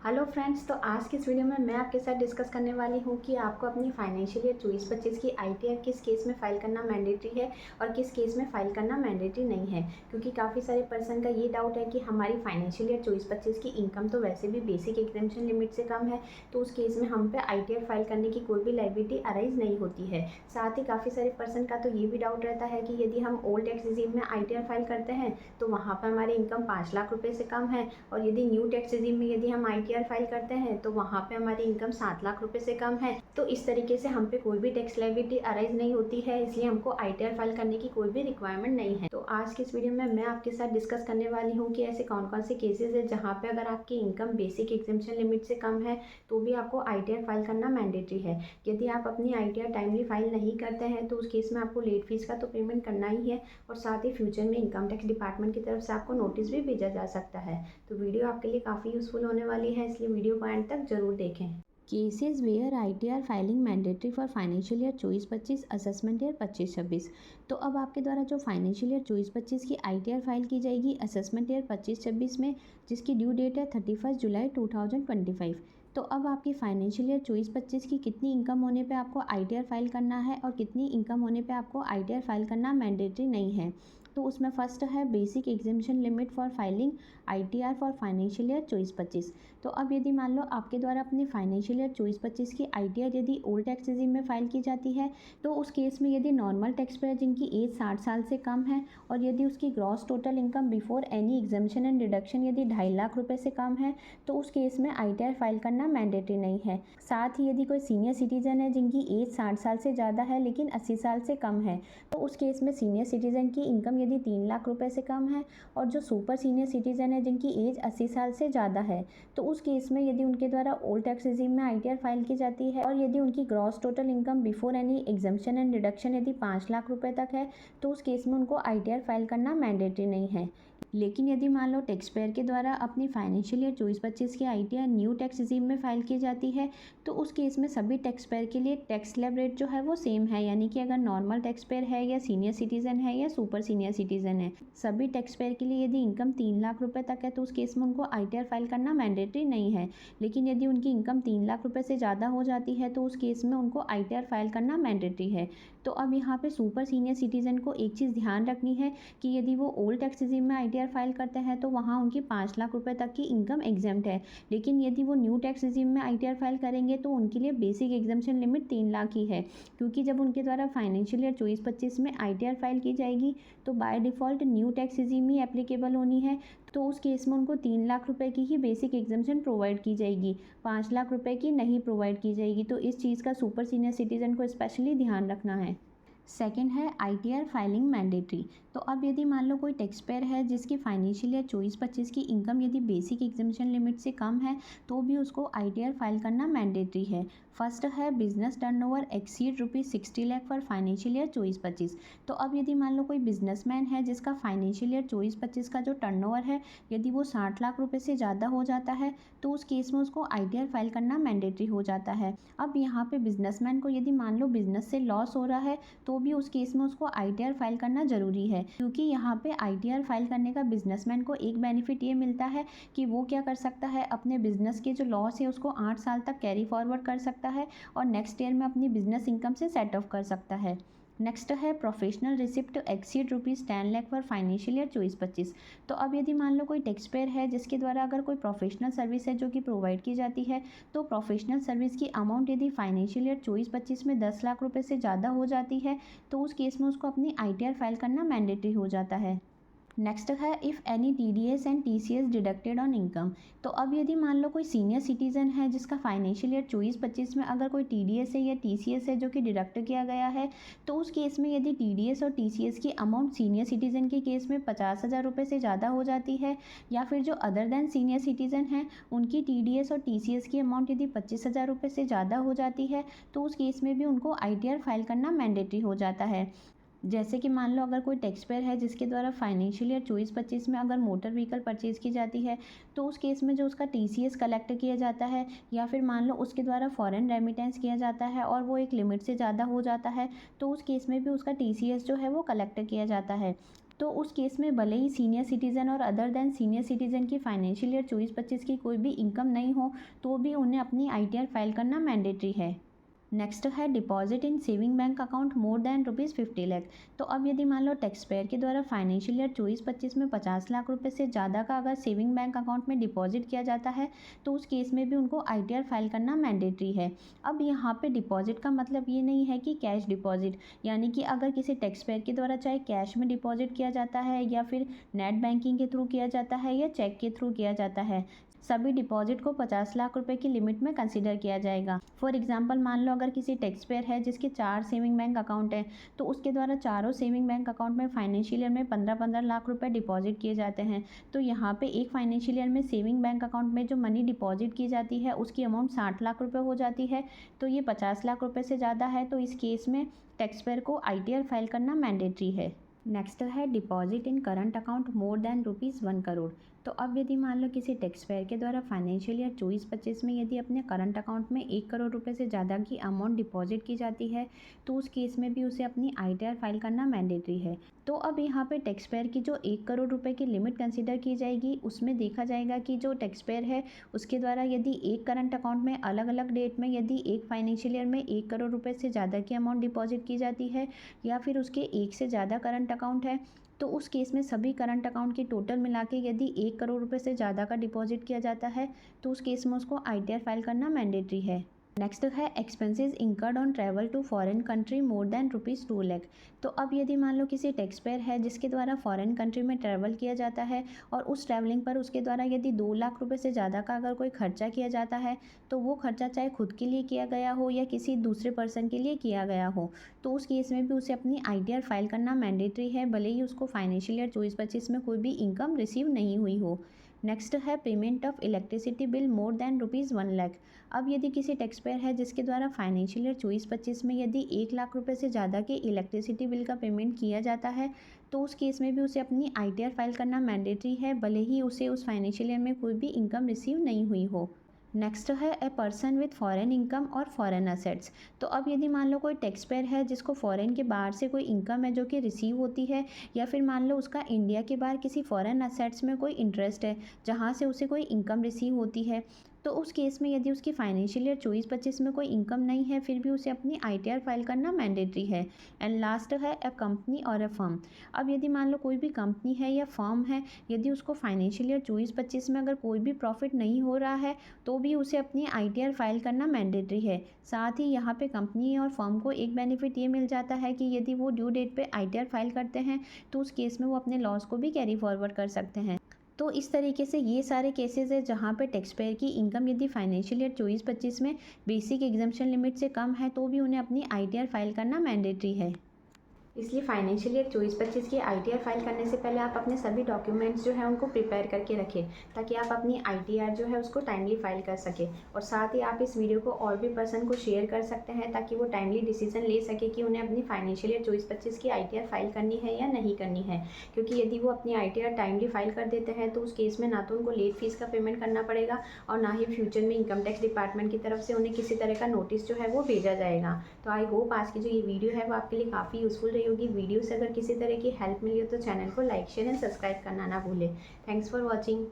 Hello friends, तो आज की इस वीडियो में मैं आपके साथ डिस्कस करने वाली हूँ कि आपको अपनी फाइनेंशियल ईयर 24-25 की आईटीआर किस केस में फ़ाइल करना मैंडेटरी है और किस केस में फ़ाइल करना मैंडेटरी नहीं है। क्योंकि काफ़ी सारे पर्सन का ये डाउट है कि हमारी फाइनेंशियल ईयर 24-25 की इनकम तो वैसे भी बेसिक एग्जेम्पशन लिमिट से कम है, तो उस केस में हम पे आईटीआर फाइल करने की कोई भी लायबिलिटी अराइज नहीं होती है। साथ ही काफ़ी सारे पर्सन का तो ये भी डाउट रहता है कि यदि हम ओल्ड टैक्स रिजीम में आईटीआर फाइल करते हैं तो वहाँ पर हमारी इनकम 5 लाख रुपये से कम है, और यदि न्यू टैक्स रिजीम में यदि हम आईटीआर फाइल करते हैं तो वहाँ पे हमारी इनकम 7 लाख रुपए से कम है। तो इस तरीके से हम पे कोई भी टैक्स लायबिलिटी अराइज नहीं होती है, इसलिए हमको आईटीआर फाइल करने की कोई भी रिक्वायरमेंट नहीं है। तो आज की इस वीडियो में मैं आपके साथ डिस्कस करने वाली हूँ कि ऐसे कौन कौन से केसेस है जहाँ पे अगर आपकी इनकम बेसिक एग्जेम्पशन लिमिट से कम है तो भी आपको आईटीआर फाइल करना मैंडेटरी है। यदि आप अपनी आईटीआर टाइमली फाइल नहीं करते हैं तो उस केस में आपको लेट फीस का तो पेमेंट करना ही है, और साथ ही फ्यूचर में इनकम टैक्स डिपार्टमेंट की तरफ से आपको नोटिस भी भेजा जा सकता है। तो वीडियो आपके लिए काफ़ी यूजफुल होने वाली है, इसलिए वीडियो को एंड तक जरूर देखें। Cases where ITR filing mandatory for financial year 24-25 assessment year 25-26। तो अब आपके द्वारा जो फाइनेंशियल ईयर 24-25 की आईटीआर फाइल की जाएगी असेसमेंट ईयर 25-26 में, जिसकी ड्यू डेट है 31 जुलाई 2025। तो अब आपकी फाइनेंशियल ईयर 24-25 की कितनी इनकम होने पे आपको आईटीआर फाइल करना है और कितनी इनकम होने पे आपको आईटीआर फाइल करना मैंडेटरी नहीं है। तो उसमें फर्स्ट है basic exemption limit for filing ITR for financial year 24-25। तो अब यदि मान लो आपके द्वारा अपनी फाइनेंशियल ईयर 24-25 की आईटीआर यदि ओल्ड टैक्स रेजिम में फाइल की जाती है तो उस केस में यदि नॉर्मल टैक्स पेयर जिनकी एज 60 साल से कम है और यदि उसकी gross total income before any exemption and deduction यदि 2.5 लाख रुपए से कम है तो उस केस में आईटीआर फाइल करना मैंडेटरी नहीं है। साथ ही यदि कोई सीनियर सिटीजन है जिनकी एज 60 साल से ज़्यादा है लेकिन 80 साल से कम है तो उस केस में सीनियर सिटीजन की इनकम यदि 3 लाख रुपए से कम है और जो सुपर सीनियर सिटीजन है जिनकी एज 80 साल से ज़्यादा है तो उस केस में यदि उनके द्वारा ओल्ड टैक्स रिजीम में आईटीआर फाइल की जाती है और यदि उनकी gross total income before any exemption and deduction यदि 5 लाख रुपए तक है तो उस केस में उनको आईटीआर फाइल करना मैंडेटरी नहीं है। लेकिन यदि मान लो टैक्स पेयर के द्वारा अपनी फाइनेंशियल ईयर 24-25 की आईटीआर न्यू टैक्स रिजीम में फाइल की जाती है तो उस केस में सभी टैक्स पेयर के लिए टैक्स स्लैब रेट जो है वो सेम है, यानी कि अगर नॉर्मल टैक्स पेयर है या सीनियर सिटीजन है या सुपर सीनियर सिटीजन है, सभी टैक्स पेयर के लिए यदि इनकम 3 लाख रुपए तक है तो उस केस में उनको आईटीआर फाइल करना मैंडेटरी नहीं है। लेकिन यदि उनकी इनकम 3 लाख रुपए से ज़्यादा हो जाती है तो उस केस में उनको आईटीआर फाइल करना मैंडेटरी है। तो अब यहाँ पे सुपर सीनियर सिटीजन को एक चीज़ ध्यान रखनी है कि यदि वो ओल्ड टैक्स रिजीम में आईटीआर फाइल करते हैं तो वहाँ उनकी 5 लाख रुपए तक की इनकम एग्जेम्प्ट है, लेकिन यदि वो न्यू टैक्स रिजीम में आईटीआर फाइल करेंगे तो उनके लिए बेसिक एग्जेम्पशन लिमिट 3 लाख ही है। क्योंकि जब उनके द्वारा फाइनेंशियल ईयर 24-25 में आईटीआर फाइल की जाएगी तो by default new tax regime he applicable होनी है, तो उस केस में उनको 3 लाख रुपए की ही बेसिक एग्जेम्पशन प्रोवाइड की जाएगी, 5 लाख रुपए की नहीं प्रोवाइड की जाएगी। तो इस चीज़ का सुपर सीनियर सिटीजन को स्पेशली ध्यान रखना है। सेकेंड है आईटीआर फाइलिंग मैंडेटरी। तो अब यदि मान लो कोई टैक्स पेयर है जिसकी फाइनेंशियल ईयर 24-25 की इनकम यदि बेसिक एग्जेम्पशन लिमिट से कम है तो भी उसको आईटीआर फाइल करना मैंडेटरी है। फर्स्ट है business turnover exceed ₹60 lakh for financial year 24-25। तो अब यदि मान लो कोई बिजनेसमैन है जिसका फाइनेंशियल ईयर 24-25 का जो टर्नओवर है यदि वो 60 लाख रुपए से ज़्यादा हो जाता है तो उस केस में उसको आईटीआर फाइल करना मैंडेटरी हो जाता है। अब यहाँ पे बिजनेसमैन को यदि मान लो बिजनेस से लॉस हो रहा है तो भी उस केस में उसको आईटीआर फाइल करना ज़रूरी है, क्योंकि यहाँ पे आईटीआर फाइल करने का बिजनेसमैन को एक बेनिफिट ये मिलता है कि वो क्या कर सकता है, अपने बिजनेस के जो लॉस है उसको 8 साल तक कैरी फॉरवर्ड कर सकता है और नेक्स्ट ईयर में अपनी बिजनेस इनकम से सेट ऑफ कर सकता है। नेक्स्ट है professional receipt exceed ₹10 lakh for financial year 24-25। तो अब यदि मान लो कोई टैक्स पेयर है जिसके द्वारा अगर कोई प्रोफेशनल सर्विस है जो कि प्रोवाइड की जाती है तो प्रोफेशनल सर्विस की अमाउंट यदि फाइनेंशियल ईयर 24-25 में 10 लाख रुपए से ज़्यादा हो जाती है तो उस केस में उसको अपनी आईटीआर फाइल करना मैंडेटरी हो जाता है। नेक्स्ट है if any TDS and TCS deducted on income. तो अब यदि मान लो कोई सीनियर सिटीजन है जिसका फाइनेंशियल ईयर 24-25 में अगर कोई टीडीएस है या टीसीएस है जो कि डिडक्ट किया गया है तो उस केस में यदि टीडीएस और टीसीएस की अमाउंट सीनियर सिटीजन के केस में 50,000 रुपये से ज़्यादा हो जाती है, या फिर जो अदर देन सीनियर सिटीजन हैं उनकी टीडीएस और टीसीएस की अमाउंट यदि 25,000 रुपये से ज़्यादा हो जाती है तो उस केस में भी उनको आईटीआर फाइल करना मैंडेटरी हो जाता है। जैसे कि मान लो अगर कोई टैक्स पेयर है जिसके द्वारा फाइनेंशियल ईयर 24-25 में अगर मोटर व्हीकल परचेज़ की जाती है तो उस केस में जो उसका टीसीएस कलेक्ट किया जाता है या फिर मान लो उसके द्वारा फॉरेन रेमिटेंस किया जाता है और वो एक लिमिट से ज़्यादा हो जाता है तो उस केस में भी उसका टीसीएस जो है वो कलेक्ट किया जाता है। तो उस केस में भले ही सीनियर सिटीज़न और अदर देन सीनियर सिटीज़न की फाइनेंशियल ईयर 24-25 की कोई भी इनकम नहीं हो, तो भी उन्हें अपनी ITR फाइल करना मैंडेटरी है। नेक्स्ट है deposit in saving bank account more than ₹50 lakh. तो अब यदि मान लो टैक्स पेयर के द्वारा फाइनेंशियल ईयर 24-25 में 50 लाख रुपए से ज़्यादा का अगर सेविंग बैंक अकाउंट में डिपॉजिट किया जाता है, तो उस केस में भी उनको ITR फाइल करना मैंडेटरी है। अब यहाँ पे डिपॉजिट का मतलब ये नहीं है कि कैश डिपॉजिट, यानी कि अगर किसी टैक्स पेयर के द्वारा चाहे कैश में डिपॉजिट किया जाता है या फिर नेट बैंकिंग के थ्रू किया जाता है या चेक के थ्रू किया जाता है, सभी डिपॉजिट को 50 लाख रुपए की लिमिट में कंसीडर किया जाएगा। फॉर एग्जांपल मान लो अगर किसी टैक्स पेयर है जिसके 4 सेविंग बैंक अकाउंट हैं, तो उसके द्वारा चारों सेविंग बैंक अकाउंट में फाइनेंशियल ईयर में 15-15 लाख रुपए डिपॉजिट किए जाते हैं। तो यहाँ पे एक फाइनेंशियल ईयर में सेविंग बैंक अकाउंट में जो मनी डिपॉजिट की जाती है उसकी अमाउंट 60 लाख रुपये हो जाती है। तो ये 50 लाख रुपये से ज़्यादा है, तो इस केस में टैक्स पेयर को ITR फाइल करना मैंडेटरी है। नेक्स्ट है deposit in current account more than ₹1 crore. तो अब यदि मान लो किसी टैक्स पेयर के द्वारा फाइनेंशियल ईयर 24-25 में यदि अपने करंट अकाउंट में 1 करोड़ रुपए से ज़्यादा की अमाउंट डिपॉजिट की जाती है, तो उस केस में भी उसे अपनी ITR फाइल करना मैंडेटरी है। तो अब यहाँ पे टैक्स पेयर की जो 1 करोड़ रुपए की लिमिट कंसीडर की जाएगी, उसमें देखा जाएगा कि जो टैक्स पेयर है उसके द्वारा यदि एक करंट अकाउंट में अलग अलग डेट में यदि एक फाइनेंशियल ईयर में 1 करोड़ रुपए से ज़्यादा की अमाउंट डिपॉजिट की जाती है या फिर उसके एक से ज़्यादा करंट अकाउंट है, तो उस केस में सभी करंट अकाउंट की टोटल मिला के यदि 1 करोड़ रुपए से ज़्यादा का डिपॉजिट किया जाता है, तो उस केस में उसको ITR फाइल करना मैंडेटरी है। नेक्स्ट है expenses incurred on travel to foreign country more than ₹2 lakh. तो अब यदि मान लो किसी टैक्स पेयर है जिसके द्वारा फॉरेन कंट्री में ट्रैवल किया जाता है और उस ट्रैवलिंग पर उसके द्वारा यदि 2 लाख रुपए से ज़्यादा का अगर कोई खर्चा किया जाता है, तो वो खर्चा चाहे खुद के लिए किया गया हो या किसी दूसरे पर्सन के लिए किया गया हो, तो उस केस में भी उसे अपनी ITR फाइल करना मैंडेटरी है, भले ही उसको फाइनेंशियल ईयर 24-25 में कोई भी इनकम रिसीव नहीं हुई हो। नेक्स्ट है payment of electricity bill more than ₹1 lakh. अब यदि किसी टैक्स पेयर है जिसके द्वारा फाइनेंशियल ईयर 24-25 में यदि 1 लाख रुपए से ज़्यादा के इलेक्ट्रिसिटी बिल का पेमेंट किया जाता है, तो उस केस में भी उसे अपनी ITR फाइल करना मैंडेटरी है, भले ही उसे उस फाइनेंशियल ईयर में कोई भी इनकम रिसीव नहीं हुई हो। नेक्स्ट है a person with foreign income और फॉरेन असेट्स। तो अब यदि मान लो कोई टैक्स पेयर है जिसको फॉरेन के बाहर से कोई इनकम है जो कि रिसीव होती है, या फिर मान लो उसका इंडिया के बाहर किसी फॉरेन असेट्स में कोई इंटरेस्ट है जहाँ से उसे कोई इनकम रिसीव होती है, तो उस केस में यदि उसकी फाइनेंशियल ईयर 24-25 में कोई इनकम नहीं है, फिर भी उसे अपनी ITR फाइल करना मैंडेटरी है। एंड लास्ट है ए कंपनी और ए फर्म। अब यदि मान लो कोई भी कंपनी है या फर्म है, यदि उसको फाइनेंशियल ईयर 24-25 में अगर कोई भी प्रॉफिट नहीं हो रहा है, तो भी उसे अपनी ITR फाइल करना मैंडेटरी है। साथ ही यहाँ पे कंपनी और फर्म को एक बेनिफिट ये मिल जाता है कि यदि वो ड्यू डेट पे ITR फाइल करते हैं, तो उस केस में वो अपने लॉस को भी कैरी फॉरवर्ड कर सकते हैं। तो इस तरीके से ये सारे केसेस है जहाँ पे टैक्स पेयर की इनकम यदि फाइनेंशियल ईयर 24-25 में बेसिक एग्जम्पशन लिमिट से कम है, तो भी उन्हें अपनी ITR फाइल करना मैंडेटरी है। इसलिए फाइनेंशियल ईयर 24-25 की ITR फाइल करने से पहले आप अपने सभी डॉक्यूमेंट्स जो है उनको प्रिपेयर करके रखें, ताकि आप अपनी ITR जो है उसको टाइमली फाइल कर सकें। और साथ ही आप इस वीडियो को और भी पर्सन को शेयर कर सकते हैं, ताकि वो टाइमली डिसीजन ले सके कि उन्हें अपनी फाइनेंशियल ईयर 24-25 की ITR फाइल करनी है या नहीं करनी है। क्योंकि यदि वो अपनी ITR टाइमली फाइल कर देते हैं, तो उस केस में ना तो उनको लेट फीस का पेमेंट करना पड़ेगा और ना ही फ्यूचर में इनकम टैक्स डिपार्टमेंट की तरफ से उन्हें किसी तरह का नोटिस जो है वो भेजा जाएगा। तो आई होप आज की जो ये वीडियो है वो आपके लिए काफ़ी यूज़फुल रही होगी। वीडियो से अगर किसी तरह की हेल्प मिली हो तो चैनल को लाइक शेयर एंड सब्सक्राइब करना ना भूलें। Thanks for watching.